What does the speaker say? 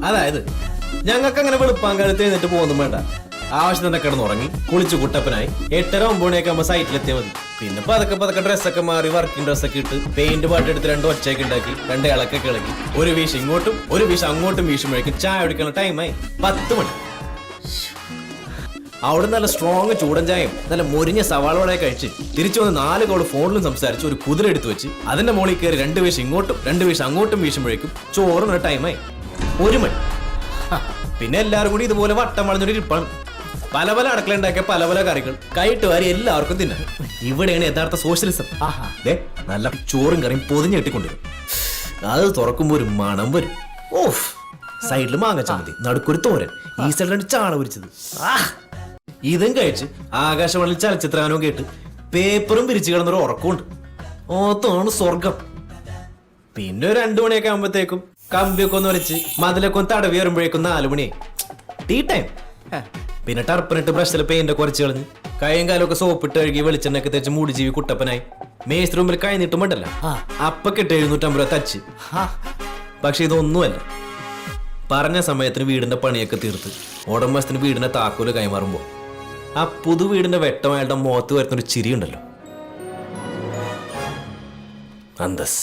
അതായത് ഞങ്ങൾക്ക് അങ്ങനെ വെളുപ്പാങ്കാലത്ത് എഴുന്നിട്ട് പോകുന്നു വേണ്ട. ആവശ്യം തന്നെ കിടന്നുറങ്ങി കുളിച്ചു കുട്ടപ്പനായി 8:30-9 മണിയൊക്കെ ആകുമ്പോൾ സൈറ്റിലെത്തിയാൽ മതി. പിന്നെ പതൊക്കെ ഡ്രസ്സൊക്കെ മാറി വർക്കിംഗ് ഡ്രസ്സൊക്കെ ഇട്ട് പെയിന്റ് പാട്ടെടുത്ത് 2 ഒച്ചയൊക്കെ ഉണ്ടാക്കി 2 ഇളക്കൊക്കെ ഇളക്കി ഒരു വീശ് ഇങ്ങോട്ടും ഒരു വീശ് അങ്ങോട്ടും വീശുമ്പോഴേക്കും ചായ കുടിക്കാനുള്ള ടൈമായി 10 മണി. അവിടെ നല്ല സ്ട്രോങ് ചൂടൻ ചായയും നല്ല മൊരിഞ്ഞ സവാളോടെ കഴിച്ച് തിരിച്ചു വന്ന് 4 കോൾ ഫോണിലും സംസാരിച്ച് ഒരു കുതിര എടുത്തു വെച്ച് അതിന്റെ മുകളിൽ കയറി 2 വീശ് ഇങ്ങോട്ടും 2 വീശ് അങ്ങോട്ടും വീശുമ്പോഴേക്കും ചോറിന് ടൈമായി 1 മണി. പിന്നെ എല്ലാവരും കൂടി ഇതുപോലെ വട്ടം വളഞ്ഞൊരു ഇരിപ്പാണ്. പല പല അടുക്കള ഉണ്ടാക്കിയ പല പല കറികൾ കൈയിട്ട് വാരി എല്ലാവർക്കും തിന്നാം. ഇവിടെയാണ് യഥാർത്ഥ സോഷ്യലിസം. നല്ല ചോറും കറിയും പൊതിഞ്ഞെട്ടിക്കൊണ്ടുവരും. അത് തുറക്കുമ്പോ ഒരു മണം വരും. ഓഫ്, സൈഡിൽ മാങ്ങ ചമ്മന്തി, നടുക്കൊരു തോരൻ, ഈ സൈഡിലാണ് ചാള പൊരിച്ചത്. ഇതും കഴിച്ച് ആകാശവാണിയിൽ ചലച്ചിത്രഗാനവും കേട്ട് പേപ്പറും പിരിച്ചു കിടന്നൊരു ഉറക്കമുണ്ട്. ഓത്താണ് സ്വർഗം. പിന്നെ ഒരു 2 മണിയൊക്കെ ആകുമ്പോഴത്തേക്കും കമ്പിയൊക്കെ ഒന്ന് വരച്ച് മതിലൊക്കെ ഒന്ന് തടവി വരുമ്പോഴേക്കും 4 മണിയായി. Tea time. പിന്നെ ടർപ്പനിട്ട് ബ്രഷിൽ പെയിന്റ് കുറച്ച് കളഞ്ഞ് കൈയും കാലൊക്കെ സോപ്പിട്ട് കഴുകി വെളിച്ചെണ്ണയൊക്കെ തേച്ച് മൂടി ജീവി കുട്ടപ്പനായി മേസ് റൂമിൽ കൈ നീട്ടുമുണ്ടല്ല അപ്പൊ കിട്ട 750 രൂപ തച്ച്. പക്ഷെ ഇതൊന്നുമല്ല. പറഞ്ഞ സമയത്തിന് വീടിന്റെ പണിയൊക്കെ തീർത്ത് ഉടമസ്ഥന് വീടിന്റെ താക്കോല് കൈമാറുമ്പോ ആ പുതു വീടിന്റെ വെട്ടമായിട്ട് മുഖത്ത് വരുന്നൊരു ചിരി ഉണ്ടല്ലോ, അന്തസ്.